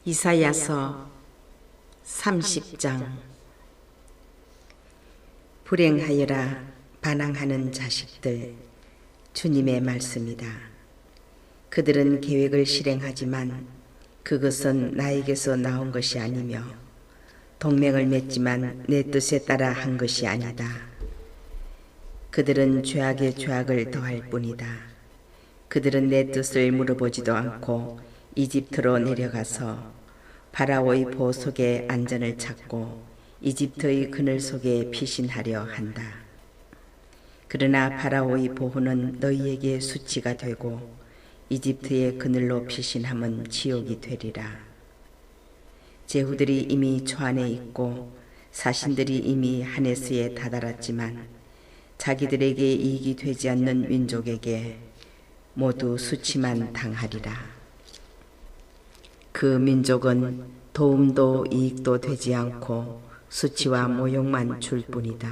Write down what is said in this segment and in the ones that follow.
이사야서 30장. 불행하여라 반항하는 자식들, 주님의 말씀이다. 그들은 계획을 실행하지만 그것은 나에게서 나온 것이 아니며 동맹을 맺지만 내 뜻에 따라 한 것이 아니다. 그들은 죄악에 죄악을 더할 뿐이다. 그들은 내 뜻을 물어보지도 않고 이집트로 내려가서 파라오의 보호 속에 안전을 찾고 이집트의 그늘 속에 피신하려 한다. 그러나 파라오의 보호는 너희에게 수치가 되고 이집트의 그늘로 피신함은 지옥이 되리라. 제후들이 이미 초안에 있고 사신들이 이미 하네스에 다다랐지만 자기들에게 이익이 되지 않는 민족에게 모두 수치만 당하리라. 그 민족은 도움도 이익도 되지 않고 수치와 모욕만 줄 뿐이다.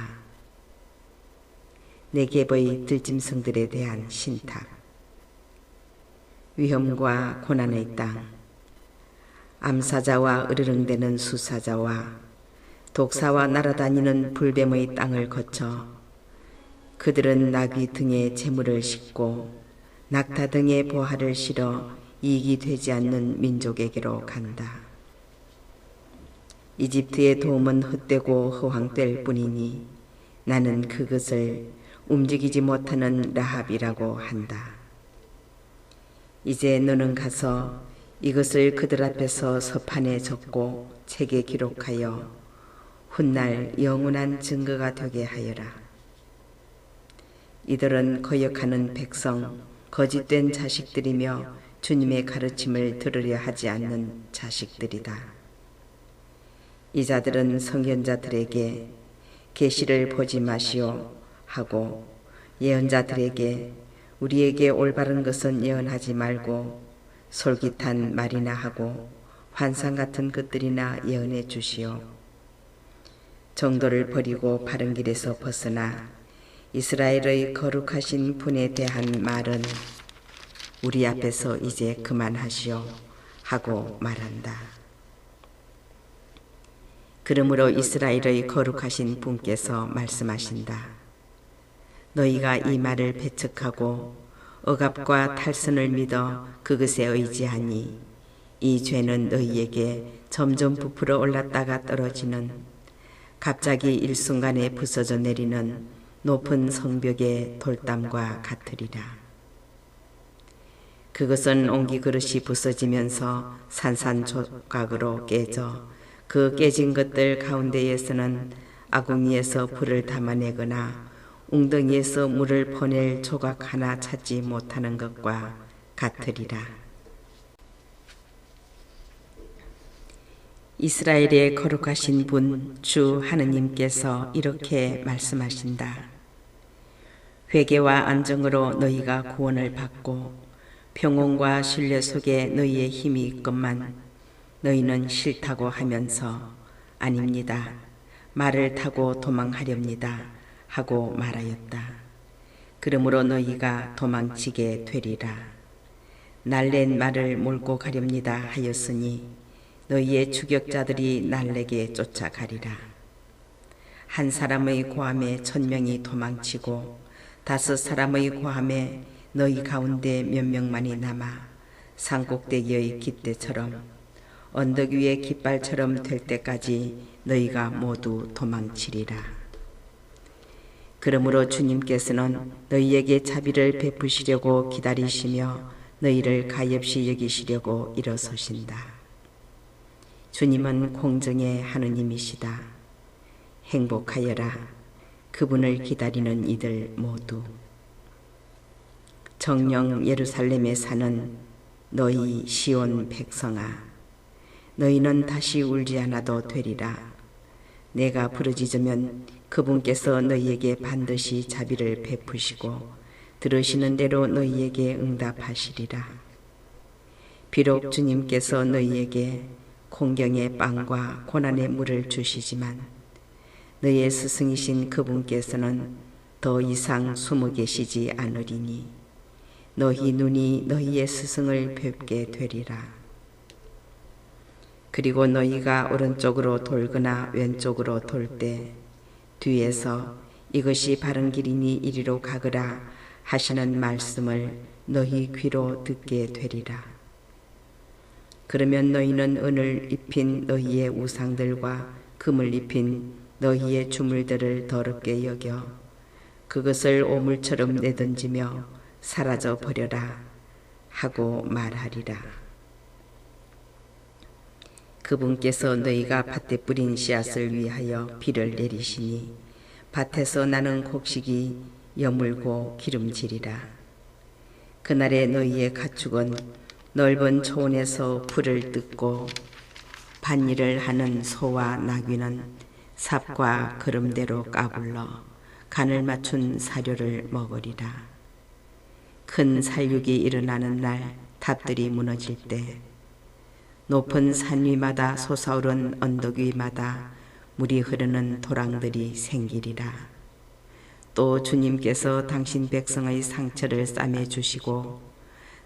네겝의 들짐승들에 대한 신탁. 위험과 고난의 땅, 암사자와 으르렁대는 수사자와 독사와 날아다니는 불뱀의 땅을 거쳐 그들은 나귀 등에 재물을 싣고 낙타 등에 보화를 실어 이익이 되지 않는 민족에게로 간다. 이집트의 도움은 헛되고 허황될 뿐이니 나는 그것을 움직이지 못하는 라합이라고 한다. 이제 너는 가서 이것을 그들 앞에서 서판에 적고 책에 기록하여 훗날 영원한 증거가 되게 하여라. 이들은 거역하는 백성, 거짓된 자식들이며 주님의 가르침을 들으려 하지 않는 자식들이다. 이 자들은 선견자들에게 계시를 보지 마시오 하고 예언자들에게 우리에게 올바른 것은 예언하지 말고 솔깃한 말이나 하고 환상 같은 것들이나 예언해 주시오. 정도를 버리고 바른 길에서 벗어나 이스라엘의 거룩하신 분에 대한 말은 우리 앞에서 이제 그만하시오 하고 말한다. 그러므로 이스라엘의 거룩하신 분께서 말씀하신다. 너희가 이 말을 배척하고 억압과 탈선을 믿어 그것에 의지하니 이 죄는 너희에게 점점 부풀어 올랐다가 떨어지는 갑자기 일순간에 부서져 내리는 높은 성벽의 돌담과 같으리라. 그것은 옹기 그릇이 부서지면서 산산조각으로 깨져 그 깨진 것들 가운데에서는 아궁이에서 불을 담아내거나 웅덩이에서 물을 퍼낼 조각 하나 찾지 못하는 것과 같으리라. 이스라엘의 거룩하신 분 주 하느님께서 이렇게 말씀하신다. 회개와 안정으로 너희가 구원을 받고 평온과 신뢰 속에 너희의 힘이 있건만 너희는 싫다고 하면서 아닙니다. 말을 타고 도망하렵니다 하고 말하였다. 그러므로 너희가 도망치게 되리라. 날랜 말을 몰고 가렵니다 하였으니 너희의 추격자들이 날래게 쫓아가리라. 한 사람의 고함에 1000명이 도망치고 5 사람의 고함에 너희 가운데 몇 명만이 남아 산꼭대기의 깃대처럼 언덕 위의 깃발처럼 될 때까지 너희가 모두 도망치리라. 그러므로 주님께서는 너희에게 자비를 베푸시려고 기다리시며 너희를 가엾이 여기시려고 일어서신다. 주님은 공정의 하느님이시다. 행복하여라. 그분을 기다리는 이들 모두. 정녕 예루살렘에 사는 너희 시온 백성아, 너희는 다시 울지 않아도 되리라. 내가 부르짖으면 그분께서 너희에게 반드시 자비를 베푸시고 들으시는 대로 너희에게 응답하시리라. 비록 주님께서 너희에게 공경의 빵과 고난의 물을 주시지만 너희의 스승이신 그분께서는 더 이상 숨어 계시지 않으리니 너희 눈이 너희의 스승을 뵙게 되리라. 그리고 너희가 오른쪽으로 돌거나 왼쪽으로 돌 때 뒤에서 이것이 바른 길이니 이리로 가거라 하시는 말씀을 너희 귀로 듣게 되리라. 그러면 너희는 은을 입힌 너희의 우상들과 금을 입힌 너희의 주물들을 더럽게 여겨 그것을 오물처럼 내던지며 사라져 버려라 하고 말하리라. 그분께서 너희가 밭에 뿌린 씨앗을 위하여 비를 내리시니 밭에서 나는 곡식이 여물고 기름지리라. 그날에 너희의 가축은 넓은 초원에서 풀을 뜯고 밭일을 하는 소와 나귀는 삽과 그름대로 까불러 간을 맞춘 사료를 먹으리라. 큰 살육이 일어나는 날 탑들이 무너질 때 높은 산 위마다 솟아오른 언덕 위마다 물이 흐르는 도랑들이 생기리라. 또 주님께서 당신 백성의 상처를 싸매 주시고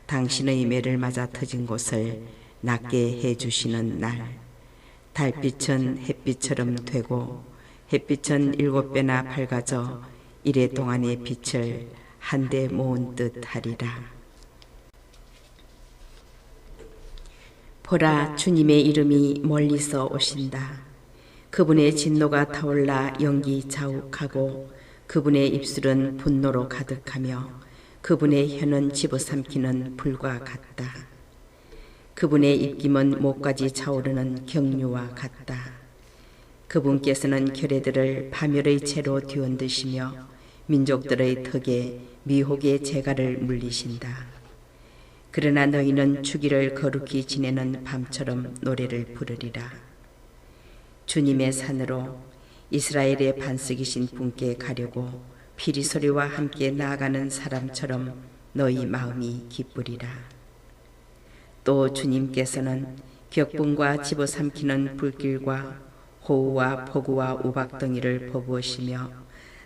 당신의 매를 맞아 터진 곳을 낫게 해주시는 날 달빛은 햇빛처럼 되고 햇빛은 7배나 밝아져 이래 동안의 빛을 한데 모은 듯 하리라. 보라, 주님의 이름이 멀리서 오신다. 그분의 진노가 타올라 연기 자욱하고 그분의 입술은 분노로 가득하며 그분의 혀는 집어삼키는 불과 같다. 그분의 입김은 목까지 차오르는 경류와 같다. 그분께서는 결의들을 파멸의 채로 뒤흔드시며 민족들의 턱에 미혹의 재갈을 물리신다. 그러나 너희는 주기를 거룩히 지내는 밤처럼 노래를 부르리라. 주님의 산으로 이스라엘의 반석이신 분께 가려고 피리소리와 함께 나아가는 사람처럼 너희 마음이 기쁘리라. 또 주님께서는 격분과 집어삼키는 불길과 호우와 폭우와 우박덩이를 퍼부으시며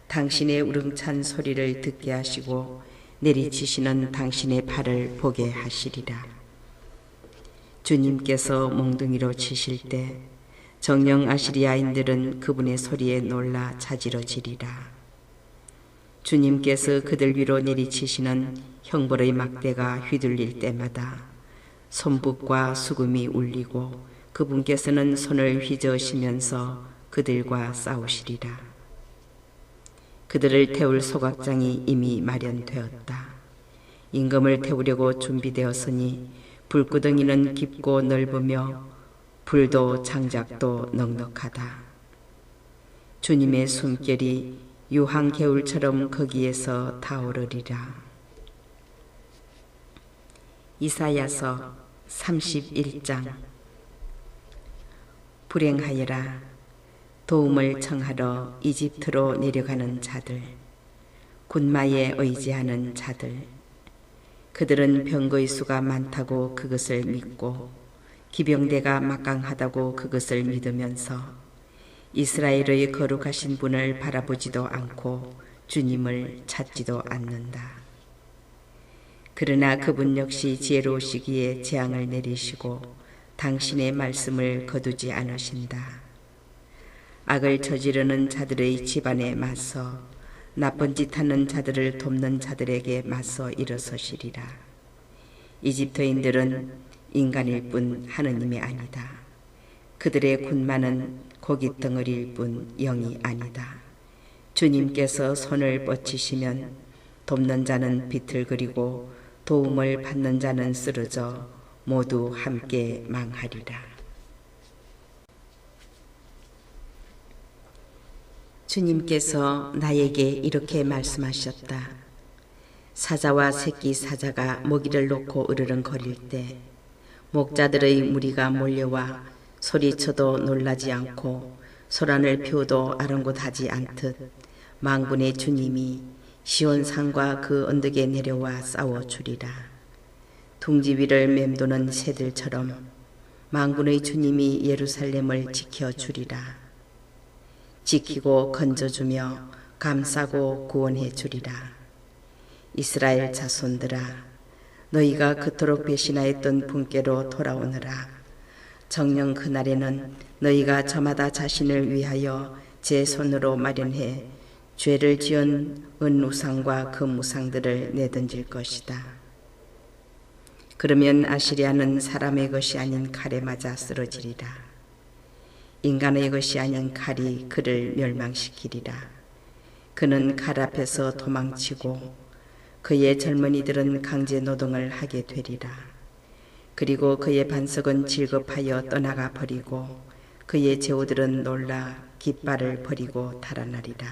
당신의 우렁찬 소리를 듣게 하시고 내리치시는 당신의 발을 보게 하시리라. 주님께서 몽둥이로 치실 때 정령 아시리아인들은 그분의 소리에 놀라 자지러지리라. 주님께서 그들 위로 내리치시는 형벌의 막대가 휘둘릴 때마다 손붓과 수금이 울리고 그분께서는 손을 휘저으시면서 그들과 싸우시리라. 그들을 태울 소각장이 이미 마련되었다. 임금을 태우려고 준비되었으니 불구덩이는 깊고 넓으며 불도 장작도 넉넉하다. 주님의 숨결이 유황 개울처럼 거기에서 타오르리라. 이사야서 31장. 불행하여라. 도움을 청하러 이집트로 내려가는 자들, 군마에 의지하는 자들. 그들은 병거의 수가 많다고 그것을 믿고 기병대가 막강하다고 그것을 믿으면서 이스라엘의 거룩하신 분을 바라보지도 않고 주님을 찾지도 않는다. 그러나 그분 역시 지혜로우시기에 재앙을 내리시고 당신의 말씀을 거두지 않으신다. 악을 저지르는 자들의 집안에 맞서 나쁜 짓 하는 자들을 돕는 자들에게 맞서 일어서시리라. 이집트인들은 인간일 뿐 하느님이 아니다. 그들의 군마는 고깃 덩어리일 뿐 영이 아니다. 주님께서 손을 뻗치시면 돕는 자는 비틀거리고 도움을 받는 자는 쓰러져 모두 함께 망하리라. 주님께서 나에게 이렇게 말씀하셨다. 사자와 새끼 사자가 먹이를 놓고 으르렁거릴 때 목자들의 무리가 몰려와 소리쳐도 놀라지 않고 소란을 피워도 아랑곳하지 않듯 만군의 주님이 시온산과 그 언덕에 내려와 싸워주리라. 둥지 위를 맴도는 새들처럼 만군의 주님이 예루살렘을 지켜주리라. 지키고 건져주며 감싸고 구원해 주리라. 이스라엘 자손들아, 너희가 그토록 배신하였던 분께로 돌아오너라. 정녕 그날에는 너희가 저마다 자신을 위하여 제 손으로 마련해 죄를 지은 은우상과 금우상들을 내던질 것이다. 그러면 아시리아는 사람의 것이 아닌 칼에 맞아 쓰러지리라. 인간의 것이 아닌 칼이 그를 멸망시키리라. 그는 칼 앞에서 도망치고 그의 젊은이들은 강제 노동을 하게 되리라. 그리고 그의 반석은 질겁하여 떠나가 버리고 그의 제후들은 놀라 깃발을 버리고 달아나리라.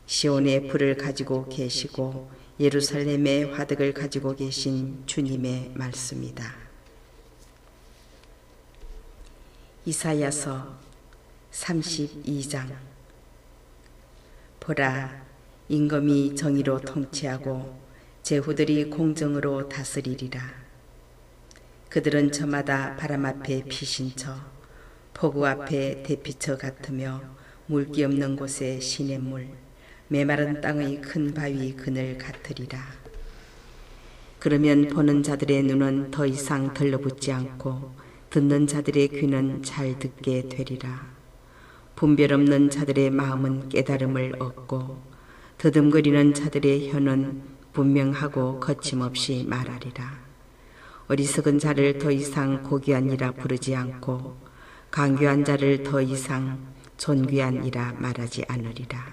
시온에 불을 가지고 계시고 예루살렘에 화덕을 가지고 계신 주님의 말씀이다. 이사야서 32장. 보라, 임금이 정의로 통치하고 제후들이 공정으로 다스리리라. 그들은 저마다 바람 앞에 피신처, 폭우 앞에 대피처 같으며 물기 없는 곳에 시냇물, 메마른 땅의 큰 바위 그늘 같으리라. 그러면 보는 자들의 눈은 더 이상 들러붙지 않고 듣는 자들의 귀는 잘 듣게 되리라. 분별 없는 자들의 마음은 깨달음을 얻고 더듬거리는 자들의 혀는 분명하고 거침없이 말하리라. 어리석은 자를 더 이상 고귀한 이라 부르지 않고 강교한 자를 더 이상 존귀한 이라 말하지 않으리라.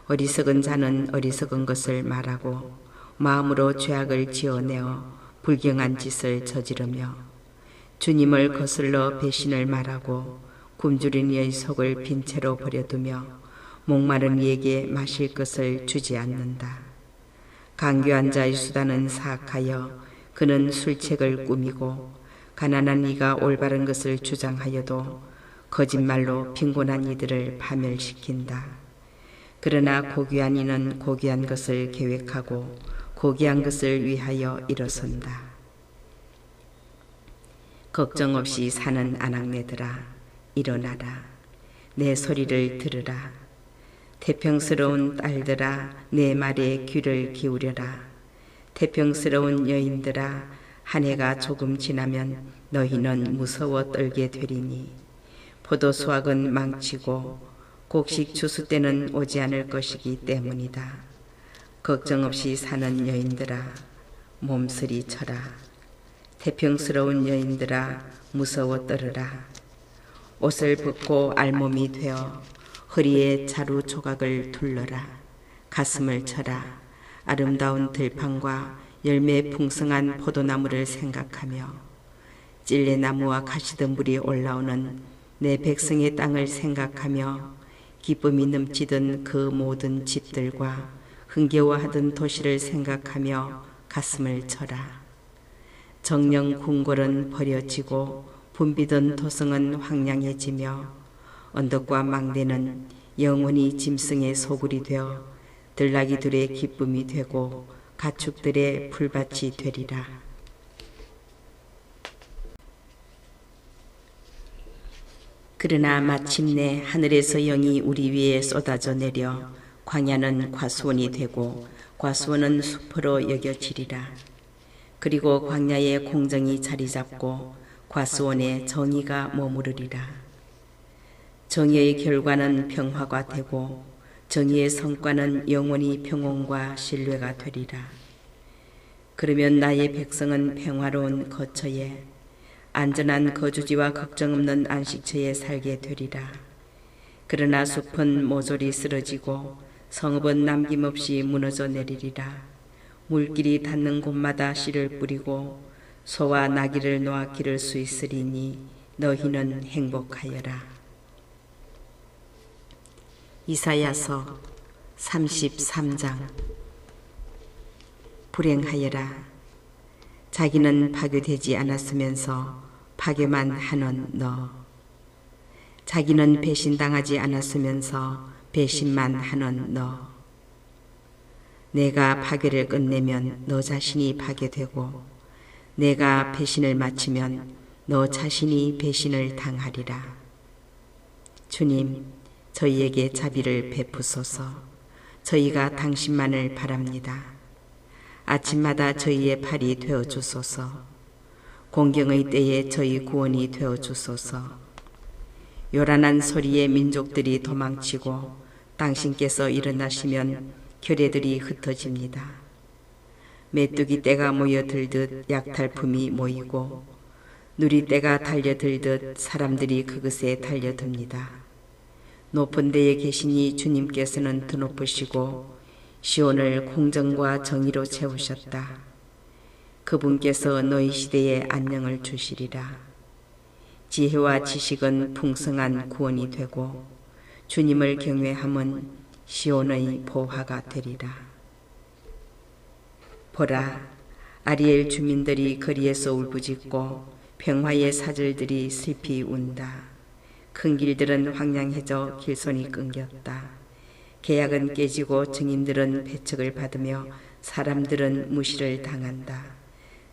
어리석은 자는 어리석은 것을 말하고 마음으로 죄악을 지어내어 불경한 짓을 저지르며 주님을 거슬러 배신을 말하고 굶주린 이의 속을 빈 채로 버려두며 목마른 이에게 마실 것을 주지 않는다. 강교한 자의 수단은 사악하여 그는 술책을 꾸미고 가난한 이가 올바른 것을 주장하여도 거짓말로 빈곤한 이들을 파멸시킨다. 그러나 고귀한 이는 고귀한 것을 계획하고 고귀한 것을 위하여 일어선다. 걱정 없이 사는 아낙네들아, 일어나라. 내 소리를 들으라. 태평스러운 딸들아, 내 말에 귀를 기울여라. 태평스러운 여인들아, 한 해가 조금 지나면 너희는 무서워 떨게 되리니 포도 수확은 망치고 곡식 추수 때는 오지 않을 것이기 때문이다. 걱정 없이 사는 여인들아, 몸서리 쳐라. 태평스러운 여인들아, 무서워 떨으라. 옷을 벗고 알몸이 되어 허리에 자루 조각을 둘러라. 가슴을 쳐라. 아름다운 들판과 열매 풍성한 포도나무를 생각하며 찔레나무와 가시덤불이 올라오는 내 백성의 땅을 생각하며 기쁨이 넘치던 그 모든 집들과 흥겨워하던 도시를 생각하며 가슴을 쳐라. 정령 궁궐은 버려지고 붐비던 도성은 황량해지며 언덕과 망대는 영원히 짐승의 소굴이 되어 들나귀들의 기쁨이 되고 가축들의 풀밭이 되리라. 그러나 마침내 하늘에서 영이 우리 위에 쏟아져 내려 광야는 과수원이 되고 과수원은 숲으로 여겨지리라. 그리고 광야에 공정이 자리 잡고 과수원에 정의가 머무르리라. 정의의 결과는 평화가 되고 정의의 성과는 영원히 평온과 신뢰가 되리라. 그러면 나의 백성은 평화로운 거처에 안전한 거주지와 걱정 없는 안식처에 살게 되리라. 그러나 숲은 모조리 쓰러지고 성읍은 남김없이 무너져 내리리라. 물길이 닿는 곳마다 씨를 뿌리고 소와 나귀를 놓아 기를 수 있으리니 너희는 행복하여라. 이사야서 33장. 불행하여라. 자기는 파괴되지 않았으면서 파괴만 하는 너. 자기는 배신당하지 않았으면서 배신만 하는 너. 내가 파괴를 끝내면 너 자신이 파괴되고 내가 배신을 마치면 너 자신이 배신을 당하리라. 주님, 저희에게 자비를 베푸소서. 저희가 당신만을 바랍니다. 아침마다 저희의 팔이 되어주소서. 공경의 때에 저희 구원이 되어 주소서. 요란한 소리에 민족들이 도망치고 당신께서 일어나시면 결례들이 흩어집니다. 메뚜기 떼가 모여들듯 약탈품이 모이고 누리떼가 달려들듯 사람들이 그것에 달려듭니다. 높은 데에 계시니 주님께서는 드높으시고 시온을 공정과 정의로 채우셨다. 그분께서 너희 시대에 안녕을 주시리라. 지혜와 지식은 풍성한 구원이 되고 주님을 경외함은 시온의 보화가 되리라. 보라, 아리엘 주민들이 거리에서 울부짖고 평화의 사절들이 슬피 운다. 큰 길들은 황량해져 길손이 끊겼다. 계약은 깨지고 증인들은 배척을 받으며 사람들은 무시를 당한다.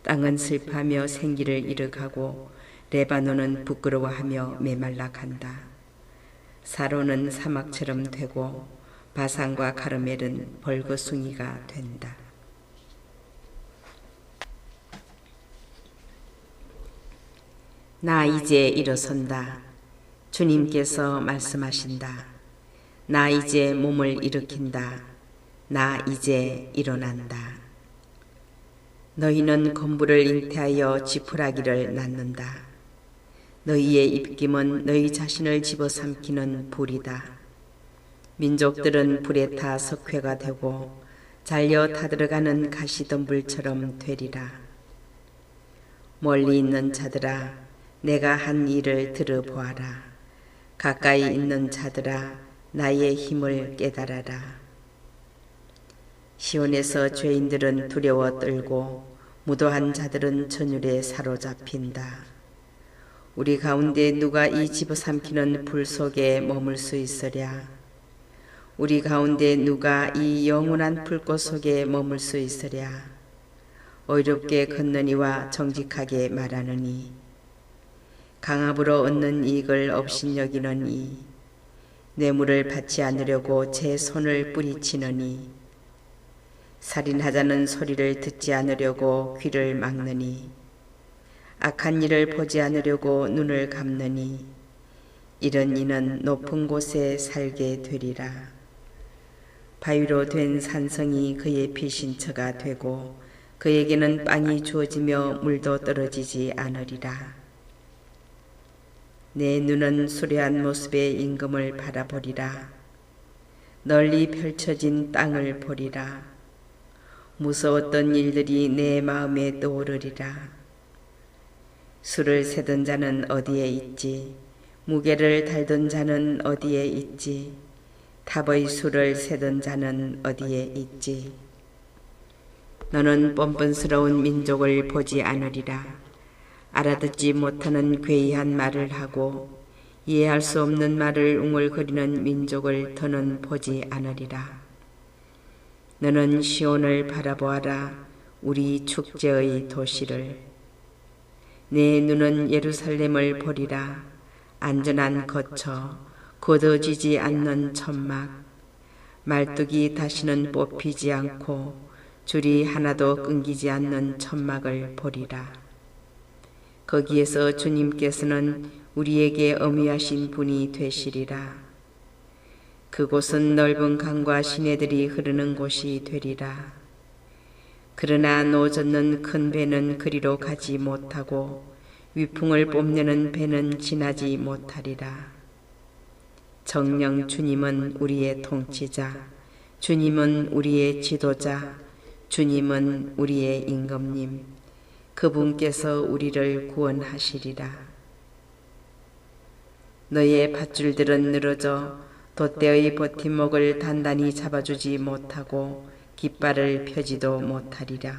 땅은 슬퍼하며 생기를 잃어가고 레바논은 부끄러워하며 메말라 간다. 사론은 사막처럼 되고 바산과 가르멜은 벌거숭이가 된다. 나 이제 일어선다. 주님께서 말씀하신다. 나 이제 몸을 일으킨다. 나 이제 일어난다. 너희는 건물을 잉태하여 지푸라기를 낳는다. 너희의 입김은 너희 자신을 집어삼키는 불이다. 민족들은 불에 타 석회가 되고 잘려 타들어가는 가시덤불처럼 되리라. 멀리 있는 자들아, 내가 한 일을 들어보아라. 가까이 있는 자들아, 나의 힘을 깨달아라. 시온에서 죄인들은 두려워 떨고 무도한 자들은 전율에 사로잡힌다. 우리 가운데 누가 이 집어삼키는 불 속에 머물 수 있으랴? 우리 가운데 누가 이 영원한 불꽃 속에 머물 수 있으랴? 의롭게 걷느니와 정직하게 말하느니 강압으로 얻는 이익을 업신여기느니 뇌물을 받지 않으려고 제 손을 뿌리치느니 살인하자는 소리를 듣지 않으려고 귀를 막느니 악한 일을 보지 않으려고 눈을 감느니 이런 이는 높은 곳에 살게 되리라. 바위로 된 산성이 그의 피신처가 되고 그에게는 빵이 주어지며 물도 떨어지지 않으리라. 내 눈은 수려한 모습의 임금을 바라보리라. 널리 펼쳐진 땅을 보리라. 무서웠던 일들이 내 마음에 떠오르리라. 수를 세던 자는 어디에 있지? 무게를 달던 자는 어디에 있지? 탑의 수를 세던 자는 어디에 있지? 너는 뻔뻔스러운 민족을 보지 않으리라. 알아듣지 못하는 괴이한 말을 하고 이해할 수 없는 말을 웅얼거리는 민족을 더는 보지 않으리라. 너는 시온을 바라보아라. 우리 축제의 도시를. 내 눈은 예루살렘을 보리라. 안전한 거처, 거둬지지 않는 천막. 말뚝이 다시는 뽑히지 않고 줄이 하나도 끊기지 않는 천막을 보리라. 거기에서 주님께서는 우리에게 어미하신 분이 되시리라. 그곳은 넓은 강과 시내들이 흐르는 곳이 되리라. 그러나 노젓는 큰 배는 그리로 가지 못하고 위풍을 뽐내는 배는 지나지 못하리라. 정녕 주님은 우리의 통치자, 주님은 우리의 지도자, 주님은 우리의 임금님, 그분께서 우리를 구원하시리라. 너의 밧줄들은 늘어져 돛대의 버팀목을 단단히 잡아주지 못하고 깃발을 펴지도 못하리라.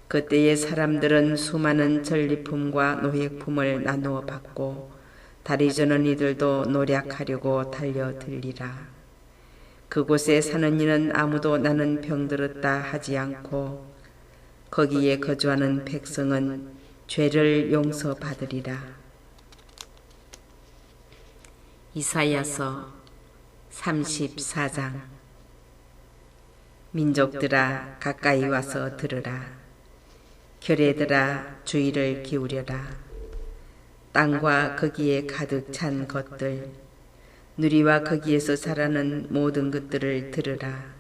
그때의 사람들은 수많은 전리품과 노획품을 나누어 받고 다리 저는 이들도 노략하려고 달려들리라. 그곳에 사는 이는 아무도 나는 병들었다 하지 않고 거기에 거주하는 백성은 죄를 용서받으리라. 이사야서 34장. 민족들아 가까이 와서 들으라. 결애들아 주의를 기울여라. 땅과 거기에 가득 찬 것들, 누리와 거기에서 자라는 모든 것들을 들으라.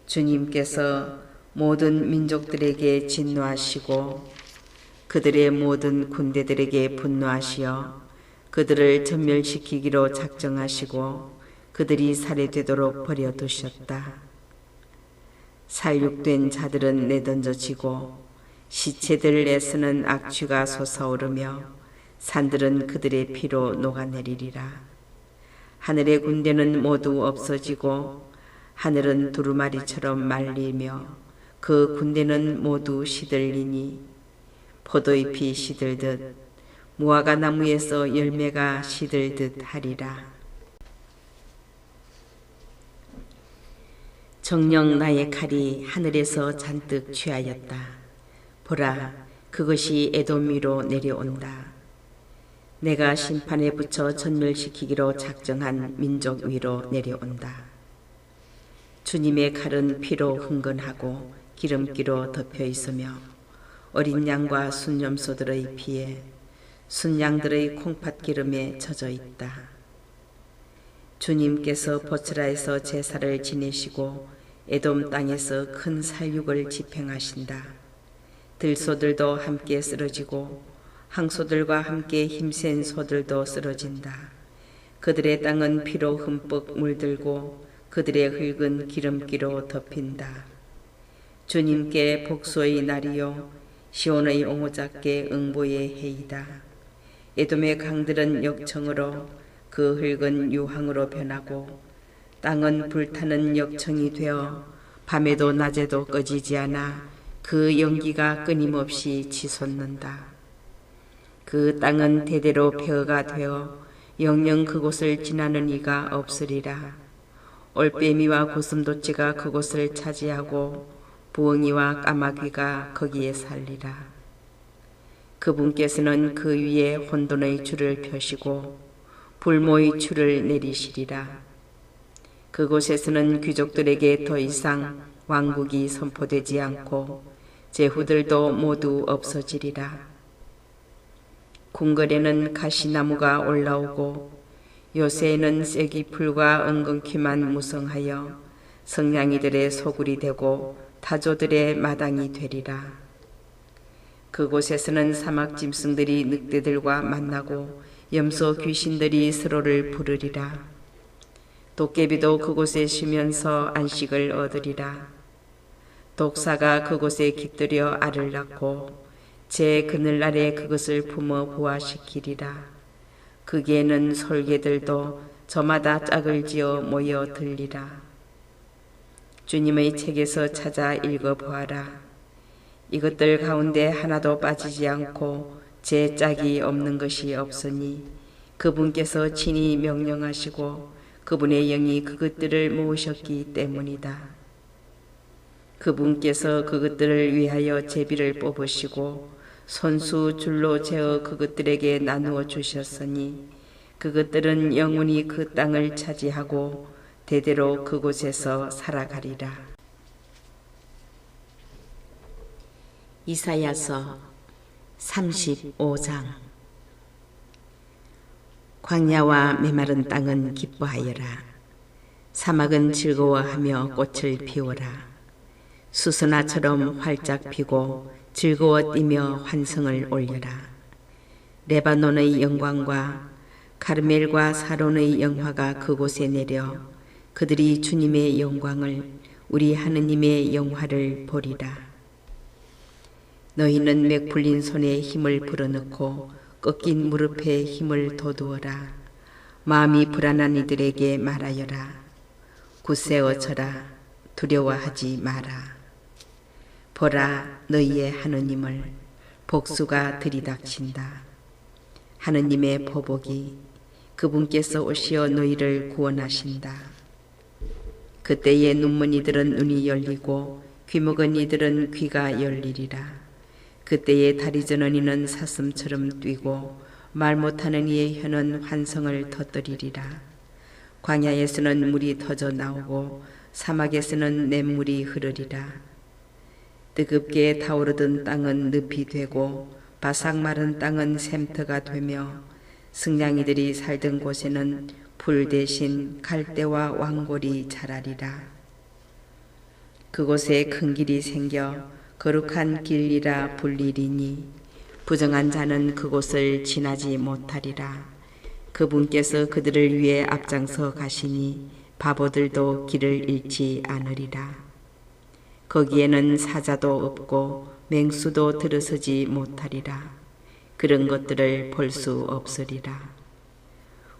주님께서 모든 민족들에게 진노하시고 그들의 모든 군대들에게 분노하시어 그들을 전멸시키기로 작정하시고 그들이 살해되도록 버려두셨다. 살육된 자들은 내던져지고 시체들 내서는 악취가 솟아오르며 산들은 그들의 피로 녹아내리리라. 하늘의 군대는 모두 없어지고 하늘은 두루마리처럼 말리며 그 군대는 모두 시들리니 포도잎이 시들듯 무화과 나무에서 열매가 시들듯 하리라. 정녕 나의 칼이 하늘에서 잔뜩 취하였다. 보라, 그것이 에돔 위로 내려온다. 내가 심판에 붙여 전멸시키기로 작정한 민족 위로 내려온다. 주님의 칼은 피로 흥건하고 기름기로 덮여 있으며 어린 양과 순염소들의 피에 순양들의 콩팥기름에 젖어 있다. 주님께서 보스라에서 제사를 지내시고 에돔 땅에서 큰 살육을 집행하신다. 들소들도 함께 쓰러지고 항소들과 함께 힘센 소들도 쓰러진다. 그들의 땅은 피로 흠뻑 물들고 그들의 흙은 기름기로 덮인다. 주님께 복수의 날이요 시온의 옹호자께 응보의 해이다. 에돔의 강들은 역청으로 그 흙은 유황으로 변하고 땅은 불타는 역청이 되어 밤에도 낮에도 꺼지지 않아 그 연기가 끊임없이 치솟는다. 그 땅은 대대로 폐허가 되어 영영 그곳을 지나는 이가 없으리라. 올빼미와 고슴도치가 그곳을 차지하고 부엉이와 까마귀가 거기에 살리라. 그분께서는 그 위에 혼돈의 줄을 펴시고 불모의 줄을 내리시리라. 그곳에서는 귀족들에게 더 이상 왕국이 선포되지 않고 제후들도 모두 없어지리라. 궁궐에는 가시나무가 올라오고 요새에는 쐐기풀과 엉겅퀴만 무성하여 성냥이들의 소굴이 되고 타조들의 마당이 되리라. 그곳에서는 사막 짐승들이 늑대들과 만나고 염소 귀신들이 서로를 부르리라. 도깨비도 그곳에 쉬면서 안식을 얻으리라. 독사가 그곳에 깃들여 알을 낳고 제 그늘날에 그것을 품어 부화시키리라. 거기에는 솔개들도 저마다 짝을 지어 모여 들리라. 주님의 책에서 찾아 읽어보아라. 이것들 가운데 하나도 빠지지 않고 제 짝이 없는 것이 없으니 그분께서 친히 명령하시고 그분의 영이 그것들을 모으셨기 때문이다. 그분께서 그것들을 위하여 제비를 뽑으시고 손수 줄로 재어 그것들에게 나누어 주셨으니 그것들은 영원히 그 땅을 차지하고 대대로 그곳에서 살아가리라. 이사야서 35장. 광야와 메마른 땅은 기뻐하여라. 사막은 즐거워하며 꽃을 피워라. 수선화처럼 활짝 피고 즐거워 뛰며 환성을 올려라. 레바논의 영광과 카르멜과 사론의 영화가 그곳에 내려 그들이 주님의 영광을 우리 하느님의 영화를 보리라. 너희는 맥풀린 손에 힘을 불어넣고 꺾인 무릎에 힘을 돋우어라. 마음이 불안한 이들에게 말하여라. 굳세어 져라. 두려워하지 마라. 보라, 너희의 하느님을 복수가 들이닥친다. 하느님의 보복이 그분께서 오시어 너희를 구원하신다. 그때의 눈먼 이들은 눈이 열리고 귀먹은 이들은 귀가 열리리라. 그때의 다리 저는 이는 사슴처럼 뛰고 말 못하는 이의 혀는 환성을 터뜨리리라. 광야에서는 물이 터져 나오고 사막에서는 냇물이 흐르리라. 뜨겁게 타오르던 땅은 늪이 되고 바싹 마른 땅은 샘터가 되며 승냥이들이 살던 곳에는 풀 대신 갈대와 왕골이 자라리라. 그곳에 큰 길이 생겨 거룩한 길이라 불리리니 부정한 자는 그곳을 지나지 못하리라. 그분께서 그들을 위해 앞장서 가시니 바보들도 길을 잃지 않으리라. 거기에는 사자도 없고 맹수도 들어서지 못하리라. 그런 것들을 볼 수 없으리라.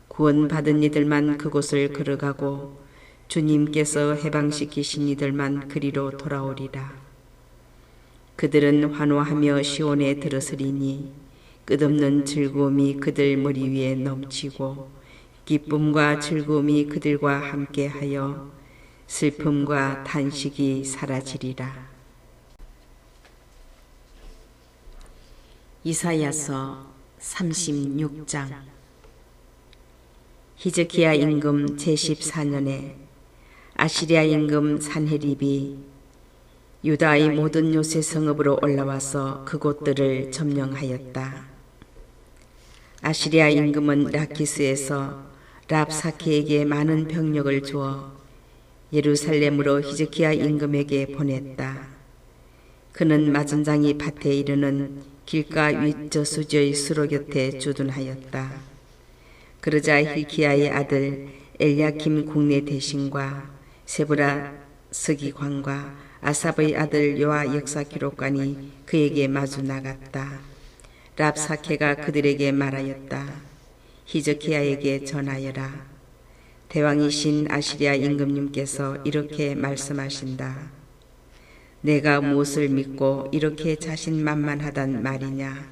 구원받은 이들만 그곳을 걸어가고 주님께서 해방시키신 이들만 그리로 돌아오리라. 그들은 환호하며 시온에 들어서리니 끝없는 즐거움이 그들 머리 위에 넘치고 기쁨과 즐거움이 그들과 함께하여 슬픔과 탄식이 사라지리라. 이사야서 36장. 히즈키야 임금 제14년에 아시리아 임금 산헤립이 유다의 모든 요새 성읍으로 올라와서 그곳들을 점령하였다. 아시리아 임금은 라키스에서 랍사케에게 많은 병력을 주어 예루살렘으로 히즈키야 임금에게 보냈다. 그는 맞은 장이 밭에 이르는 길가 윗저수지의 수로 곁에 주둔하였다. 그러자 hilki야의 아들 엘야킴 국내 대신과 세브라 서기관과 아삽의 아들 요아 역사기록관이 그에게 마주 나갔다. 랍사케가 그들에게 말하였다. 히즈키야에게 전하여라. 대왕이신 아시리아 임금님께서 이렇게 말씀하신다. 내가 무엇을 믿고 이렇게 자신만만하단 말이냐.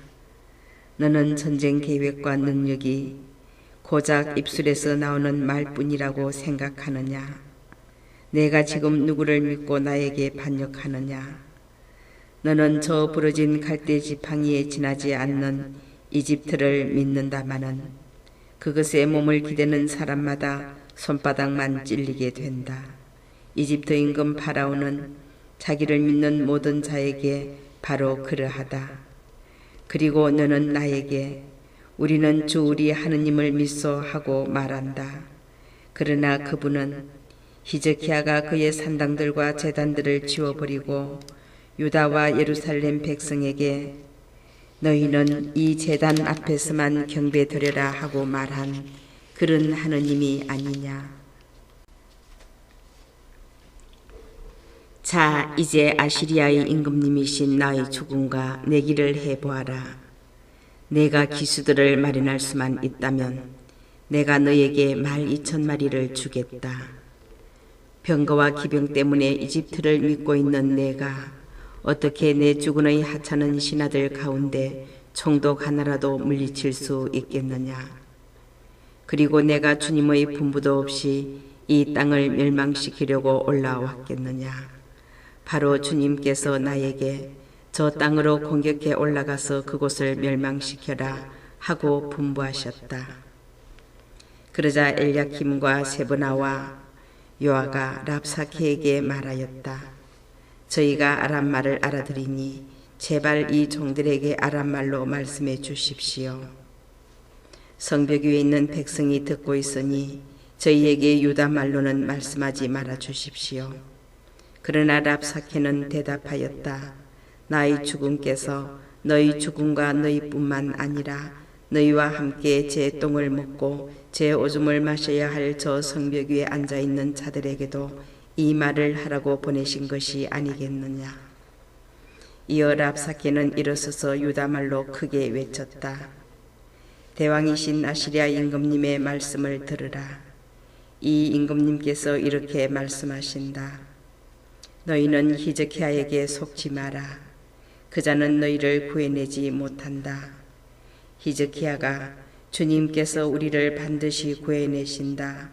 너는 전쟁 계획과 능력이 고작 입술에서 나오는 말뿐이라고 생각하느냐. 내가 지금 누구를 믿고 나에게 반역하느냐. 너는 저 부러진 갈대 지팡이에 지나지 않는 이집트를 믿는다마는 그것에 몸을 기대는 사람마다 손바닥만 찔리게 된다. 이집트 임금 파라오는 자기를 믿는 모든 자에게 바로 그러하다. 그리고 너는 나에게 우리는 주 우리 하느님을 믿소 하고 말한다. 그러나 그분은 히즈키야가 그의 산당들과 제단들을 지워버리고 유다와 예루살렘 백성에게 너희는 이 제단 앞에서만 경배드려라 하고 말한 그런 하느님이 아니냐. 자, 이제 아시리아의 임금님이신 나의 주군과 내기를 해보아라. 내가 기수들을 마련할 수만 있다면 내가 너에게 말 2,000마리를 주겠다. 병거와 기병 때문에 이집트를 믿고 있는 내가 어떻게 내 주군의 하찮은 신하들 가운데 총독 하나라도 물리칠 수 있겠느냐. 그리고 내가 주님의 분부도 없이 이 땅을 멸망시키려고 올라왔겠느냐. 바로 주님께서 나에게 저 땅으로 공격해 올라가서 그곳을 멸망시켜라 하고 분부하셨다. 그러자 엘야킴과 세브나와 요아가 랍사케에게 말하였다. 저희가 아람말을 알아들으니 제발 이 종들에게 아람말로 말씀해 주십시오. 성벽 위에 있는 백성이 듣고 있으니 저희에게 유다말로는 말씀하지 말아 주십시오. 그러나 랍사케는 대답하였다. 나의 주군께서 너희 주군과 너희뿐만 아니라 너희와 함께 제 똥을 먹고 제 오줌을 마셔야 할 저 성벽 위에 앉아있는 자들에게도 이 말을 하라고 보내신 것이 아니겠느냐. 이어 랍사케는 일어서서 유다말로 크게 외쳤다. 대왕이신 아시리아 임금님의 말씀을 들으라. 이 임금님께서 이렇게 말씀하신다. 너희는 히즈키야에게 속지 마라. 그자는 너희를 구해내지 못한다. 히즈키야가 주님께서 우리를 반드시 구해내신다.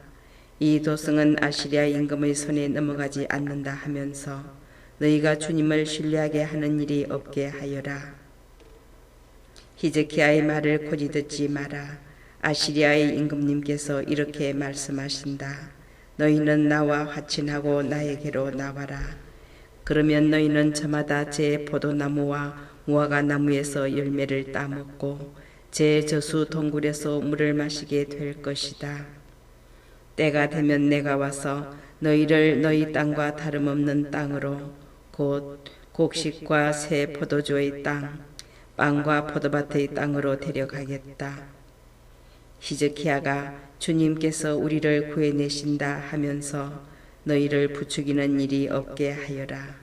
이 도성은 아시리아 임금의 손에 넘어가지 않는다 하면서 너희가 주님을 신뢰하게 하는 일이 없게 하여라. 히즈키야의 말을 고지 듣지 마라. 아시리아의 임금님께서 이렇게 말씀하신다. 너희는 나와 화친하고 나에게로 나와라. 그러면 너희는 저마다 제 포도나무와 무화과 나무에서 열매를 따먹고 제 저수 동굴에서 물을 마시게 될 것이다. 때가 되면 내가 와서 너희를 너희 땅과 다름없는 땅으로 곧 곡식과 새 포도주의 땅, 빵과 포도밭의 땅으로 데려가겠다. 히즈키야가 주님께서 우리를 구해내신다 하면서 너희를 부추기는 일이 없게 하여라.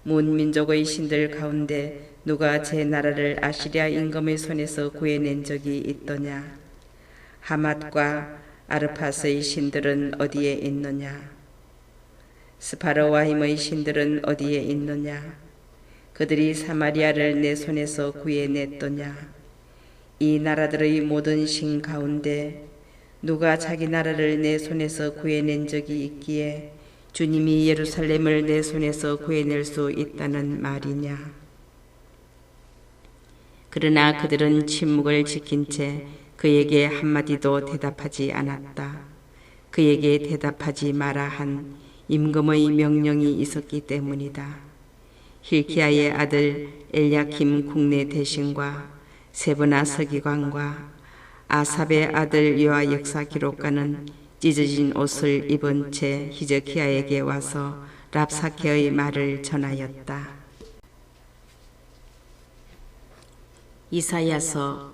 문민족의 신들 가운데 누가 제 나라를 아시리아 임금의 손에서 구해낸 적이 있더냐? 하맛과 아르팟의 신들은 어디에 있느냐? 스파르와임의 신들은 어디에 있느냐? 그들이 사마리아를 내 손에서 구해냈더냐? 이 나라들의 모든 신 가운데 누가 자기 나라를 내 손에서 구해낸 적이 있기에 주님이 예루살렘을 내 손에서 구해낼 수 있다는 말이냐? 그러나 그들은 침묵을 지킨 채 그에게 한마디도 대답하지 않았다. 그에게 대답하지 마라 한 임금의 명령이 있었기 때문이다. 힐키야의 아들 엘야킴 국내 대신과 세브나 서기관과 아삽의 아들 요아 역사 기록가는 찢어진 옷을 입은 채 히즈키야에게 와서 랍사케의 말을 전하였다. 이사야서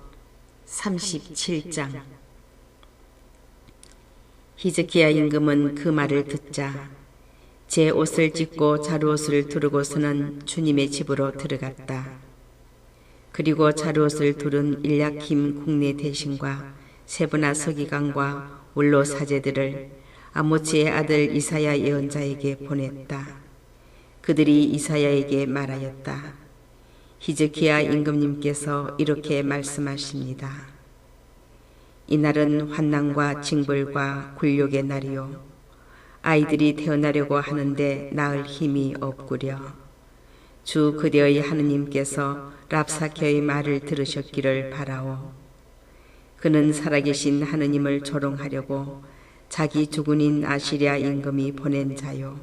37장. 히즈키야 임금은 그 말을 듣자 제 옷을 찢고 자루옷을 두르고서는 주님의 집으로 들어갔다. 그리고 자루옷을 두른 일야킴 국내 대신과 세브나 서기관과 원로 사제들을 아모츠의 아들 이사야 예언자에게 보냈다. 그들이 이사야에게 말하였다. 히즈키야 임금님께서 이렇게 말씀하십니다. 이날은 환난과 징벌과 굴욕의 날이요. 아이들이 태어나려고 하는데 낳을 힘이 없구려. 주 그대의 하느님께서 랍사케의 말을 들으셨기를 바라오. 그는 살아계신 하느님을 조롱하려고 자기 주군인 아시리아 임금이 보낸 자요.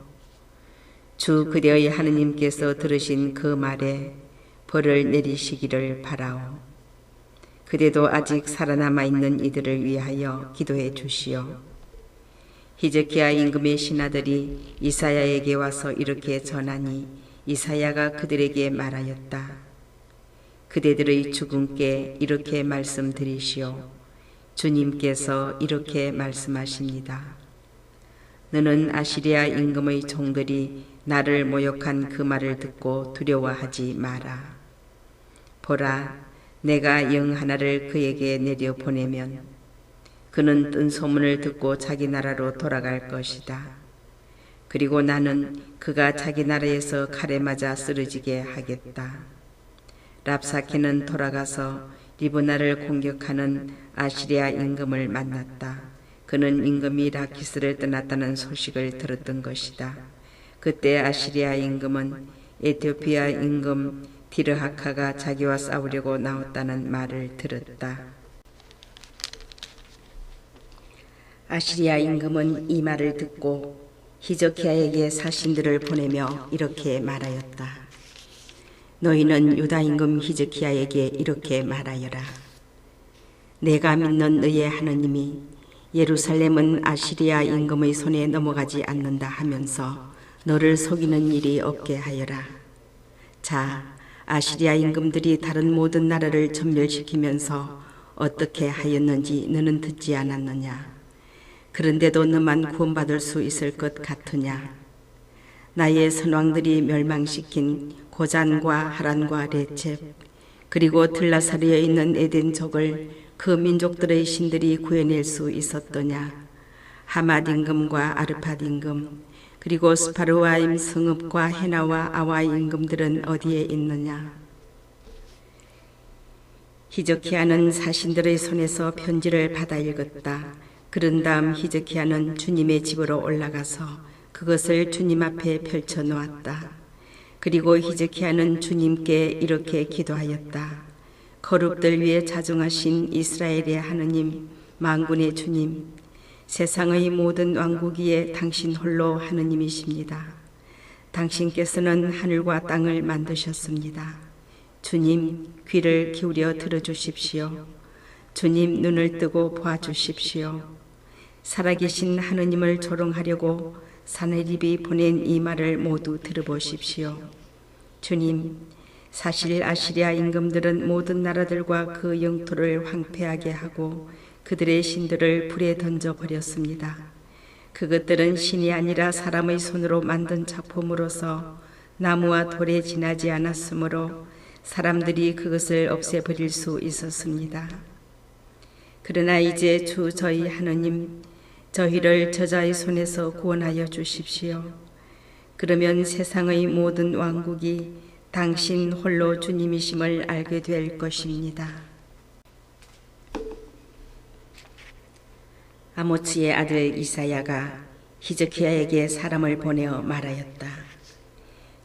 주 그대의 하느님께서 들으신 그 말에 벌을 내리시기를 바라오. 그대도 아직 살아남아 있는 이들을 위하여 기도해 주시오. 히즈키야 임금의 신하들이 이사야에게 와서 이렇게 전하니 이사야가 그들에게 말하였다. 그대들의 주군께 이렇게 말씀드리시오. 주님께서 이렇게 말씀하십니다. 너는 아시리아 임금의 종들이 나를 모욕한 그 말을 듣고 두려워하지 마라. 보라, 내가 영 하나를 그에게 내려보내면 그는 뜬 소문을 듣고 자기 나라로 돌아갈 것이다. 그리고 나는 그가 자기 나라에서 칼에 맞아 쓰러지게 하겠다. 랍사케는 돌아가서 리브나를 공격하는 아시리아 임금을 만났다. 그는 임금이 라키스를 떠났다는 소식을 들었던 것이다. 그때 아시리아 임금은 에티오피아 임금 디르하카가 자기와 싸우려고 나왔다는 말을 들었다. 아시리아 임금은 이 말을 듣고 히즈키야에게 사신들을 보내며 이렇게 말하였다. 너희는 유다 임금 히즈키야에게 이렇게 말하여라. 내가 믿는 너의 하느님이 예루살렘은 아시리아 임금의 손에 넘어가지 않는다 하면서 너를 속이는 일이 없게 하여라. 자, 아시리아 임금들이 다른 모든 나라를 전멸시키면서 어떻게 하였는지 너는 듣지 않았느냐? 그런데도 너만 구원받을 수 있을 것 같으냐? 나의 선왕들이 멸망시킨 고잔과 하란과 레첵 그리고 들라사리에 있는 에덴족을 그 민족들의 신들이 구해낼 수 있었더냐? 하맛 임금과 아르팟 임금 그리고 스파르와임 성읍과 헤나와 아와 임금들은 어디에 있느냐? 히즈키야는 사신들의 손에서 편지를 받아 읽었다. 그런 다음 히즈키야는 주님의 집으로 올라가서 그것을 주님 앞에 펼쳐 놓았다. 그리고 히즈키야는 주님께 이렇게 기도하였다. 거룩들 위에 자중하신 이스라엘의 하느님, 만군의 주님, 세상의 모든 왕국 위에 당신 홀로 하느님이십니다. 당신께서는 하늘과 땅을 만드셨습니다. 주님, 귀를 기울여 들어주십시오. 주님, 눈을 뜨고 봐주십시오. 살아계신 하느님을 조롱하려고 사내립이 보낸 이 말을 모두 들어보십시오. 주님, 사실 아시리아 임금들은 모든 나라들과 그 영토를 황폐하게 하고 그들의 신들을 불에 던져버렸습니다. 그것들은 신이 아니라 사람의 손으로 만든 작품으로서 나무와 돌에 지나지 않았으므로 사람들이 그것을 없애버릴 수 있었습니다. 그러나 이제 주 저희 하느님, 저희를 저자의 손에서 구원하여 주십시오. 그러면 세상의 모든 왕국이 당신 홀로 주님이심을 알게 될 것입니다. 아모츠의 아들 이사야가 히즈키야에게 사람을 보내어 말하였다.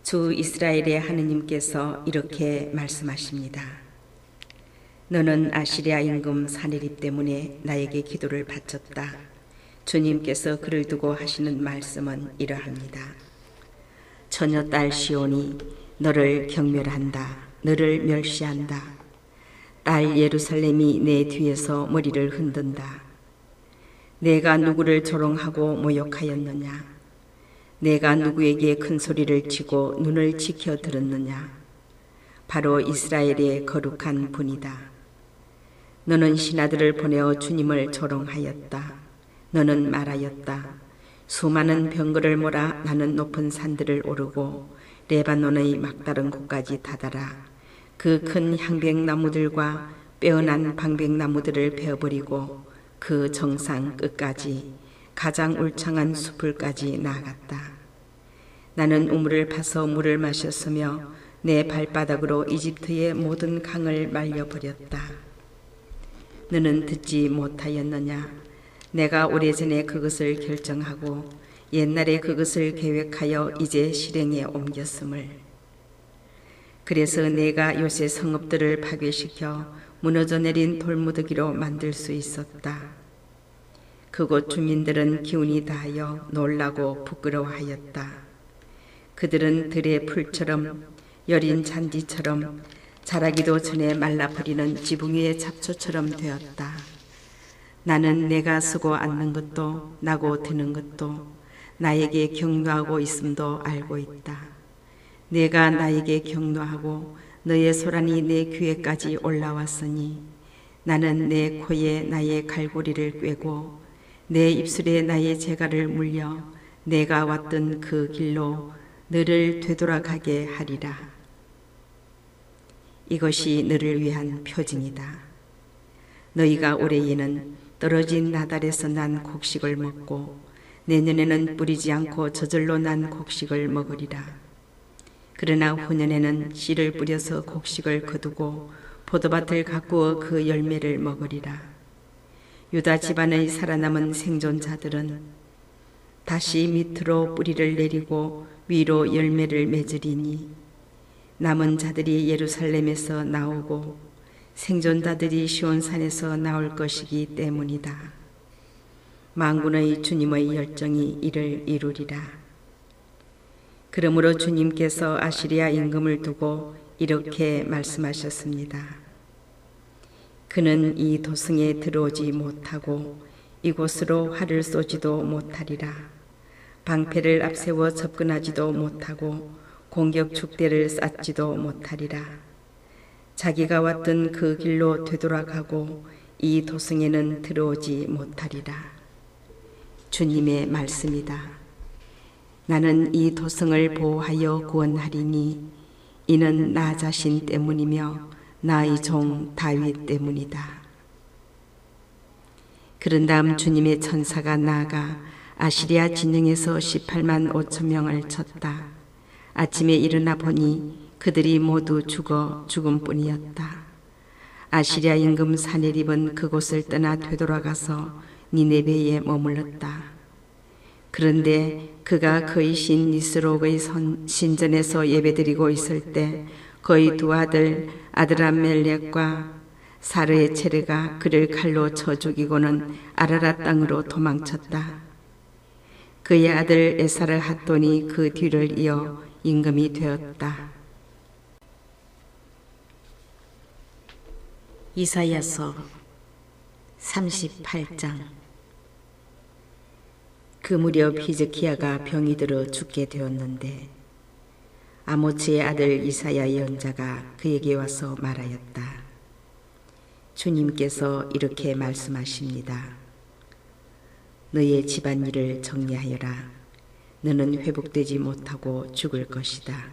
주 이스라엘의 하느님께서 이렇게 말씀하십니다. 너는 아시리아 임금 사네립 때문에 나에게 기도를 바쳤다. 주님께서 그를 두고 하시는 말씀은 이러합니다. 처녀 딸 시온이 너를 경멸한다. 너를 멸시한다. 딸 예루살렘이 내 뒤에서 머리를 흔든다. 내가 누구를 조롱하고 모욕하였느냐? 내가 누구에게 큰 소리를 치고 눈을 지켜 들었느냐? 바로 이스라엘의 거룩한 분이다. 너는 신하들을 보내어 주님을 조롱하였다. 너는 말하였다. 수많은 병거를 몰아 나는 높은 산들을 오르고 레바논의 막다른 곳까지 다다라. 그 큰 향백나무들과 빼어난 방백나무들을 베어버리고 그 정상 끝까지 가장 울창한 숲을까지 나아갔다. 나는 우물을 파서 물을 마셨으며 내 발바닥으로 이집트의 모든 강을 말려버렸다. 너는 듣지 못하였느냐? 내가 오래전에 그것을 결정하고 옛날에 그것을 계획하여 이제 실행에 옮겼음을. 그래서 내가 요새 성읍들을 파괴시켜 무너져 내린 돌무더기로 만들 수 있었다. 그곳 주민들은 기운이 다하여 놀라고 부끄러워하였다. 그들은 들의 풀처럼 여린 잔디처럼 자라기도 전에 말라버리는 지붕 위의 잡초처럼 되었다. 나는 내가 쓰고 앉는 것도 나고 드는 것도 나에게 격려하고 있음도 알고 있다. 내가 나에게 격려하고 너의 소란이 내 귀에까지 올라왔으니 나는 내 코에 나의 갈고리를 꿰고 내 입술에 나의 재갈을 물려 내가 왔던 그 길로 너를 되돌아가게 하리라. 이것이 너를 위한 표징이다. 너희가 올해에는 떨어진 나달에서 난 곡식을 먹고 내년에는 뿌리지 않고 저절로 난 곡식을 먹으리라. 그러나 후년에는 씨를 뿌려서 곡식을 거두고 포도밭을 가꾸어 그 열매를 먹으리라. 유다 집안의 살아남은 생존자들은 다시 밑으로 뿌리를 내리고 위로 열매를 맺으리니 남은 자들이 예루살렘에서 나오고 생존자들이 시온산에서 나올 것이기 때문이다. 만군의 주님의 열정이 이를 이루리라. 그러므로 주님께서 아시리아 임금을 두고 이렇게 말씀하셨습니다. 그는 이 도성에 들어오지 못하고 이곳으로 활을 쏘지도 못하리라. 방패를 앞세워 접근하지도 못하고 공격 축대를 쌓지도 못하리라. 자기가 왔던 그 길로 되돌아가고 이 도성에는 들어오지 못하리라. 주님의 말씀이다. 나는 이 도성을 보호하여 구원하리니 이는 나 자신 때문이며 나의 종 다윗 때문이다. 그런 다음 주님의 천사가 나아가 아시리아 진영에서 18만 5천 명을 쳤다. 아침에 일어나 보니 그들이 모두 죽어 죽은 뿐이었다. 아시리아 임금 사네립은 그곳을 떠나 되돌아가서 니네베에 머물렀다. 그런데 그가 그의 신 니스록의 신전에서 예배드리고 있을 때 그의 두 아들 아드람멜렉과 사르의 체르가 그를 칼로 쳐 죽이고는 아라랏 땅으로 도망쳤다. 그의 아들 에사를 핫돈이 그 뒤를 이어 임금이 되었다. 이사야서 38장. 그 무렵 히즈키야가 병이 들어 죽게 되었는데 아모츠의 아들 이사야 예언자가 그에게 와서 말하였다. 주님께서 이렇게 말씀하십니다. 너의 집안일을 정리하여라. 너는 회복되지 못하고 죽을 것이다.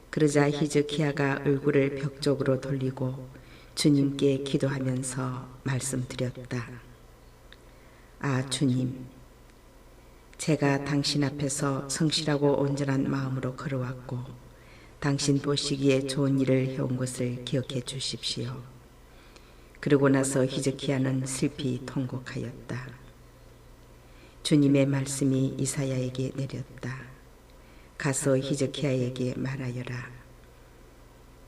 그러자 히즈키야가 얼굴을 벽 쪽으로 돌리고 주님께 기도하면서 말씀드렸다. 아, 주님, 제가 당신 앞에서 성실하고 온전한 마음으로 걸어왔고 당신 보시기에 좋은 일을 해온 것을 기억해 주십시오. 그러고 나서 히즈키야는 슬피 통곡하였다. 주님의 말씀이 이사야에게 내렸다. 가서 히즈키야에게 말하여라.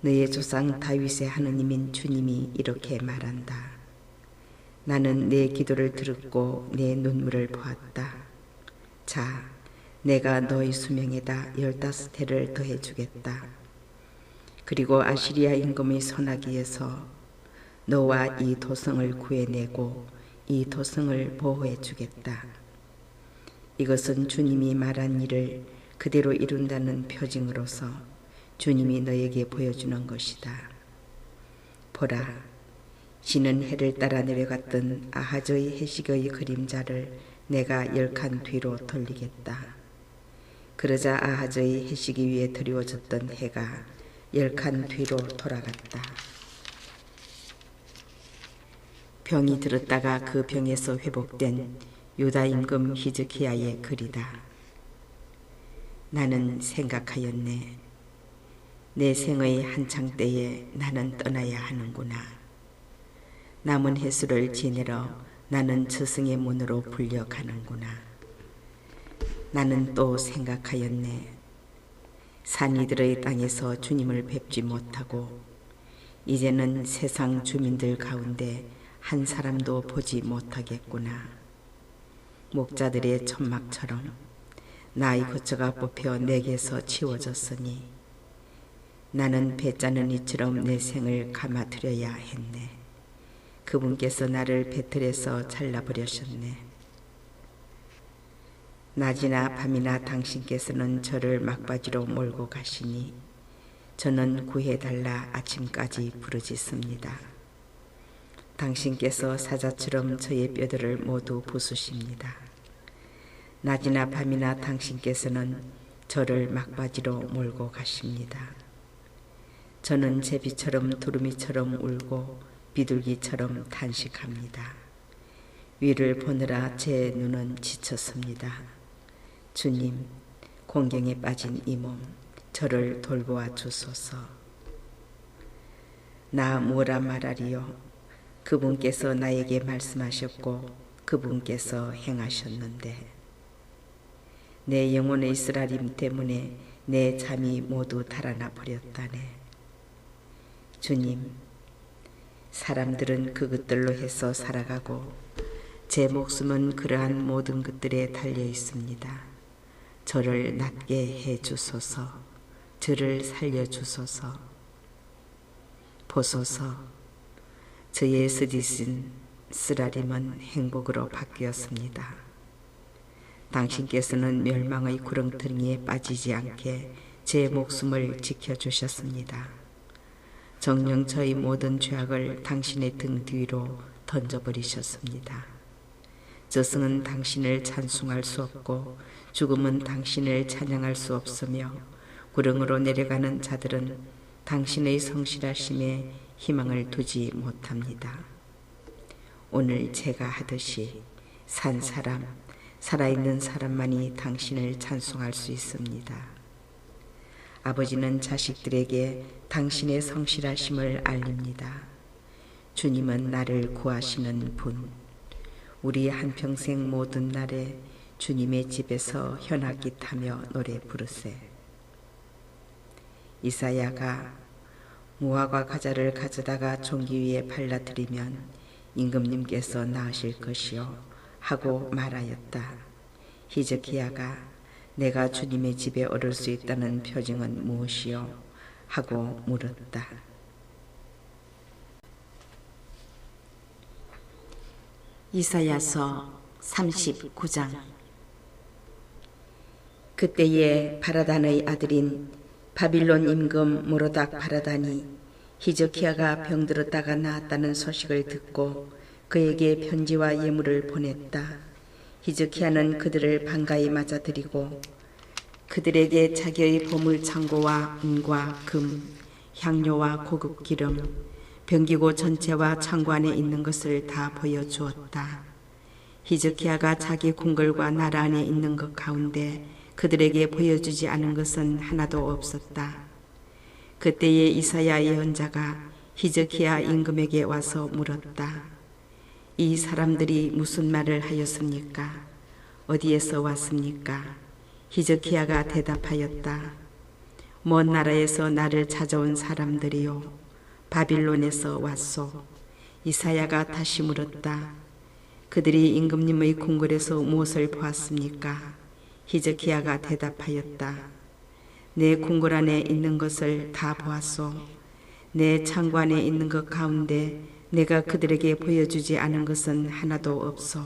너의 조상 다윗의 하느님인 주님이 이렇게 말한다. 나는 내 기도를 들었고 내 눈물을 보았다. 자, 내가 너의 수명에다 15해를 더해주겠다. 그리고 아시리아 임금의 손아귀에서 너와 이 도성을 구해내고 이 도성을 보호해주겠다. 이것은 주님이 말한 일을 그대로 이룬다는 표징으로서 주님이 너에게 보여주는 것이다. 보라, 지는 해를 따라 내려갔던 아하저의 해식의 그림자를 내가 10칸 뒤로 돌리겠다. 그러자 아하저의 해시기 위에 드리워졌던 해가 10칸 뒤로 돌아갔다. 병이 들었다가 그 병에서 회복된 유다 임금 히즈키야의 글이다. 나는 생각하였네. 내 생의 한창 때에 나는 떠나야 하는구나. 남은 해수를 지내러 나는 저승의 문으로 불려가는구나. 나는 또 생각하였네. 산이들의 땅에서 주님을 뵙지 못하고 이제는 세상 주민들 가운데 한 사람도 보지 못하겠구나. 목자들의 천막처럼 나의 거처가 뽑혀 내게서 치워졌으니 나는 배 짜는 이처럼 내 생을 감아들여야 했네. 그분께서 나를 배틀에서 잘라버리셨네. 낮이나 밤이나 당신께서는 저를 막바지로 몰고 가시니 저는 구해달라 아침까지 부르짖습니다. 당신께서 사자처럼 저의 뼈들을 모두 부수십니다. 낮이나 밤이나 당신께서는 저를 막바지로 몰고 가십니다. 저는 제비처럼 두루미처럼 울고 비둘기처럼 탄식합니다. 위를 보느라 제 눈은 지쳤습니다. 주님, 공경에 빠진 이 몸, 저를 돌보아 주소서. 나 뭐라 말하리요? 그분께서 나에게 말씀하셨고 그분께서 행하셨는데 내 영혼의 쓰라림 때문에 내 잠이 모두 달아나 버렸다네. 주님, 사람들은 그것들로 해서 살아가고 제 목숨은 그러한 모든 것들에 달려 있습니다. 저를 낫게 해 주소서. 저를 살려 주소서. 보소서. 저의 쓰디쓴 쓰라림은 행복으로 바뀌었습니다. 당신께서는 멸망의 구렁텅이에 빠지지 않게 제 목숨을 지켜주셨습니다. 정녕 저의 모든 죄악을 당신의 등 뒤로 던져버리셨습니다. 저승은 당신을 찬송할 수 없고 죽음은 당신을 찬양할 수 없으며 구렁으로 내려가는 자들은 당신의 성실하심에 희망을 두지 못합니다. 오늘 제가 하듯이 산 사람, 살아있는 사람만이 당신을 찬송할 수 있습니다. 아버지는 자식들에게 당신의 성실하심을 알립니다. 주님은 나를 구하시는 분. 우리 한평생 모든 날에 주님의 집에서 현악기 타며 노래 부르세. 이사야가 무화과 과자를 가져다가 종기 위에 발라드리면 임금님께서 나으실 것이요 하고 말하였다. 히즈키야가 내가 주님의 집에 오를 수 있다는 표징은 무엇이요? 하고 물었다. 이사야서 39장. 그때에 바라단의 아들인 바빌론 임금 모로닥 바라단이 히즈키야가 병들었다가 나았다는 소식을 듣고 그에게 편지와 예물을 보냈다. 히즈키야는 그들을 반가이 맞아들이고 그들에게 자기의 보물 창고와 은과 금, 향료와 고급 기름, 병기고 전체와 창고 안에 있는 것을 다 보여주었다. 히즈키야가 자기 궁궐과 나라 안에 있는 것 가운데 그들에게 보여주지 않은 것은 하나도 없었다. 그때에 이사야 예언자가 히즈키야 임금에게 와서 물었다. 이 사람들이 무슨 말을 하였습니까? 어디에서 왔습니까? 히즈키야가 대답하였다. 먼 나라에서 나를 찾아온 사람들이요, 바빌론에서 왔소. 이사야가 다시 물었다. 그들이 임금님의 궁궐에서 무엇을 보았습니까? 히즈키야가 대답하였다. 내 궁궐 안에 있는 것을 다 보았소. 내 창고 안에 있는 것 가운데 내가 그들에게 보여주지 않은 것은 하나도 없소.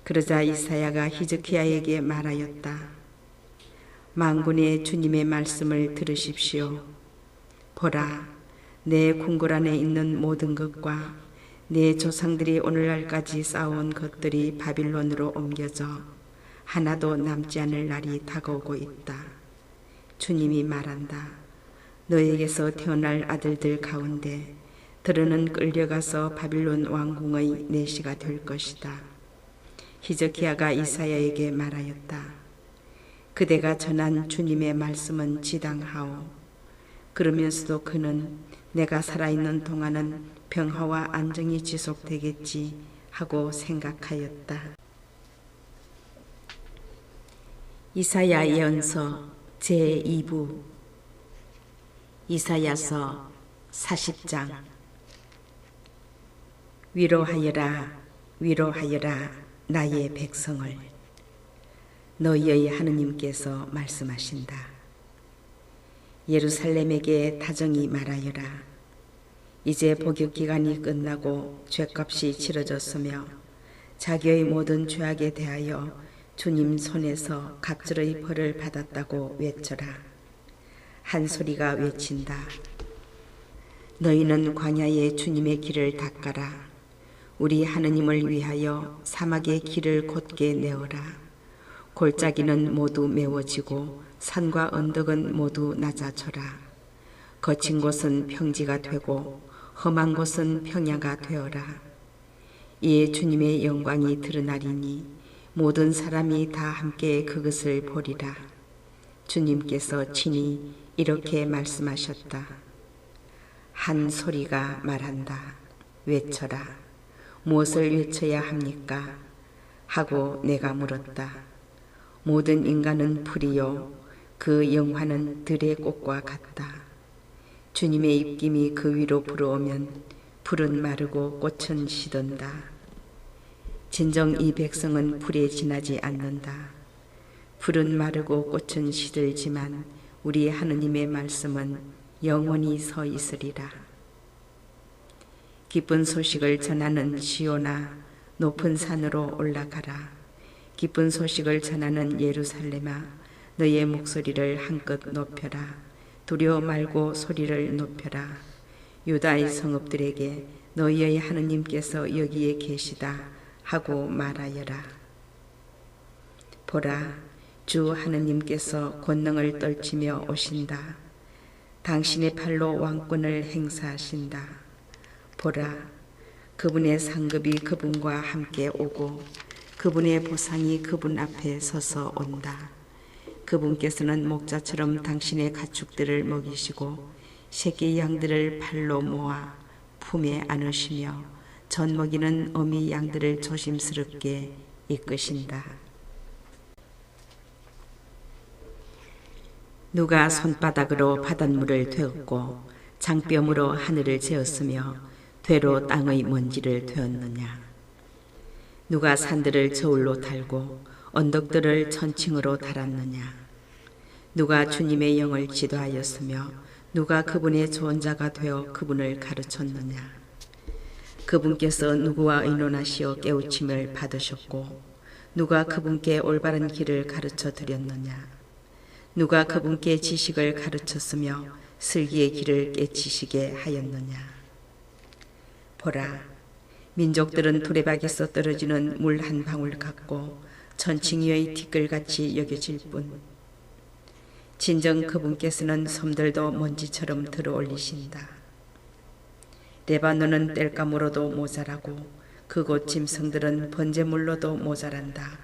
그러자 이사야가 히즈키야에게 말하였다. 만군의 주님의 말씀을 들으십시오. 보라, 내 궁궐 안에 있는 모든 것과 내 조상들이 오늘날까지 쌓아온 것들이 바빌론으로 옮겨져 하나도 남지 않을 날이 다가오고 있다. 주님이 말한다. 너에게서 태어날 아들들 가운데 들으는 끌려가서 바빌론 왕궁의 내시가 될 것이다. 히즈키야가 이사야에게 말하였다. 그대가 전한 주님의 말씀은 지당하오. 그러면서도 그는 내가 살아있는 동안은 평화와 안정이 지속되겠지 하고 생각하였다. 이사야 예언서 제2부. 이사야서 40장. 위로하여라, 위로하여라, 나의 백성을. 너희의 하느님께서 말씀하신다. 예루살렘에게 다정히 말하여라. 이제 복역 기간이 끝나고 죗값이 치러졌으며 자기의 모든 죄악에 대하여 주님 손에서 갑절의 벌을 받았다고 외쳐라. 한 소리가 외친다. 너희는 광야에 주님의 길을 닦아라. 우리 하느님을 위하여 사막의 길을 곧게 내어라. 골짜기는 모두 메워지고 산과 언덕은 모두 낮아져라. 거친 곳은 평지가 되고 험한 곳은 평야가 되어라. 이에 주님의 영광이 드러나리니 모든 사람이 다 함께 그것을 보리라. 주님께서 친히 이렇게 말씀하셨다. 한 소리가 말한다. 외쳐라. 무엇을 외쳐야 합니까? 하고 내가 물었다. 모든 인간은 풀이요, 그 영화는 들의 꽃과 같다. 주님의 입김이 그 위로 불어오면 풀은 마르고 꽃은 시든다. 진정 이 백성은 불에 지나지 않는다. 풀은 마르고 꽃은 시들지만 우리 하느님의 말씀은 영원히 서 있으리라. 기쁜 소식을 전하는 시온아, 높은 산으로 올라가라. 기쁜 소식을 전하는 예루살렘아, 너의 목소리를 한껏 높여라. 두려워 말고 소리를 높여라. 유다의 성읍들에게 너희의 하느님께서 여기에 계시다 하고 말하여라. 보라, 주 하느님께서 권능을 떨치며 오신다. 당신의 팔로 왕권을 행사하신다. 보라, 그분의 상급이 그분과 함께 오고 그분의 보상이 그분 앞에 서서 온다. 그분께서는 목자처럼 당신의 가축들을 먹이시고 새끼 양들을 팔로 모아 품에 안으시며 젖먹이는 어미 양들을 조심스럽게 이끄신다. 누가 손바닥으로 바닷물을 되었고 장뼘으로 하늘을 재었으며 되로 땅의 먼지를 되었느냐? 누가 산들을 저울로 달고 언덕들을 천칭으로 달았느냐? 누가 주님의 영을 지도하였으며 누가 그분의 조언자가 되어 그분을 가르쳤느냐? 그분께서 누구와 의논하시어 깨우침을 받으셨고 누가 그분께 올바른 길을 가르쳐 드렸느냐? 누가 그분께 지식을 가르쳤으며 슬기의 길을 깨치시게 하였느냐? 보라, 민족들은 두레박에서 떨어지는 물 한 방울 같고 천칭 위의 티끌같이 여겨질 뿐 진정 그분께서는 섬들도 먼지처럼 들어올리신다. 레바논은 땔감으로도 모자라고 그곳 짐승들은 번제물로도 모자란다.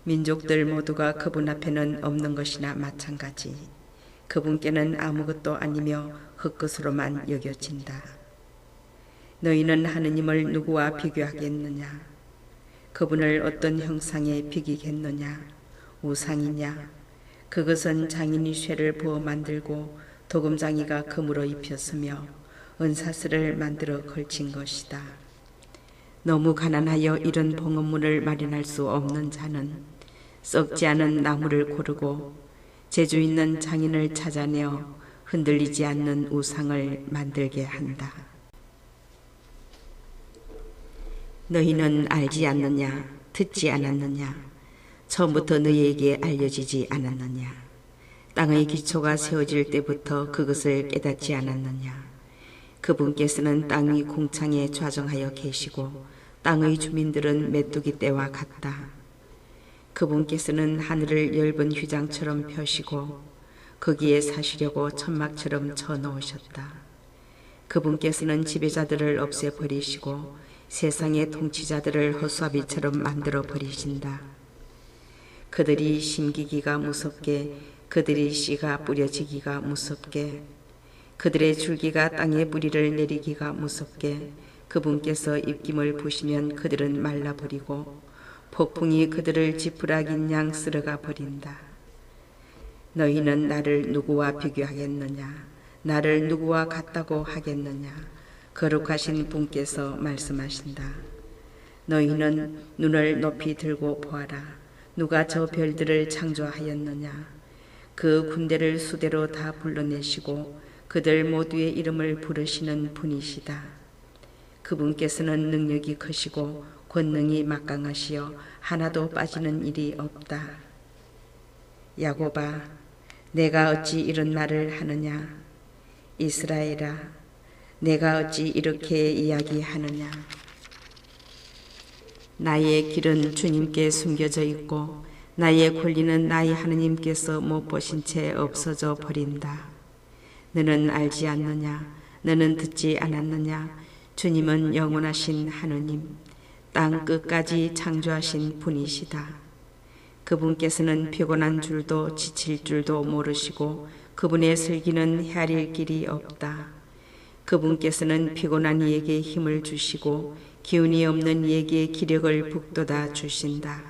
민족들 모두가 그분 앞에는 없는 것이나 마찬가지. 그분께는 아무것도 아니며 흙것으로만 여겨진다. 너희는 하느님을 누구와 비교하겠느냐? 그분을 어떤 형상에 비기겠느냐? 우상이냐? 그것은 장인이 쇠를 부어 만들고 도금장이가 금으로 입혔으며 은사슬을 만들어 걸친 것이다. 너무 가난하여 이런 봉헌물을 마련할 수 없는 자는 썩지 않은 나무를 고르고 재주 있는 장인을 찾아내어 흔들리지 않는 우상을 만들게 한다. 너희는 알지 않느냐? 듣지 않았느냐? 처음부터 너희에게 알려지지 않았느냐? 땅의 기초가 세워질 때부터 그것을 깨닫지 않았느냐? 그분께서는 땅 위 공창에 좌정하여 계시고 땅의 주민들은 메뚜기 떼와 같다. 그분께서는 하늘을 엷은 휘장처럼 펴시고 거기에 사시려고 천막처럼 쳐놓으셨다. 그분께서는 지배자들을 없애버리시고 세상의 통치자들을 허수아비처럼 만들어 버리신다. 그들이 심기기가 무섭게, 그들이 씨가 뿌려지기가 무섭게, 그들의 줄기가 땅에 뿌리를 내리기가 무섭게 그분께서 입김을 부시면 그들은 말라버리고 폭풍이 그들을 지푸라긴 양 쓸어가 버린다. 너희는 나를 누구와 비교하겠느냐? 나를 누구와 같다고 하겠느냐? 거룩하신 분께서 말씀하신다. 너희는 눈을 높이 들고 보아라. 누가 저 별들을 창조하였느냐? 그 군대를 수대로 다 불러내시고 그들 모두의 이름을 부르시는 분이시다. 그분께서는 능력이 크시고 권능이 막강하시어 하나도 빠지는 일이 없다. 야곱아, 내가 어찌 이런 말을 하느냐? 이스라엘아, 내가 어찌 이렇게 이야기하느냐? 나의 길은 주님께 숨겨져 있고 나의 권리는 나의 하느님께서 못 보신 채 없어져 버린다. 너는 알지 않느냐? 너는 듣지 않았느냐? 주님은 영원하신 하느님, 땅 끝까지 창조하신 분이시다. 그분께서는 피곤한 줄도 지칠 줄도 모르시고 그분의 슬기는 헤아릴 길이 없다. 그분께서는 피곤한 이에게 힘을 주시고 기운이 없는 이에게 기력을 북돋아 주신다.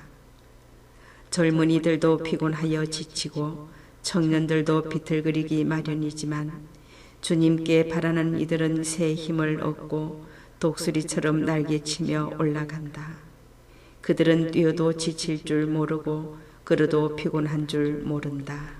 젊은이들도 피곤하여 지치고 청년들도 비틀거리기 마련이지만 주님께 바라는 이들은 새 힘을 얻고 독수리처럼 날개치며 올라간다. 그들은 뛰어도 지칠 줄 모르고 걸어도 피곤한 줄 모른다.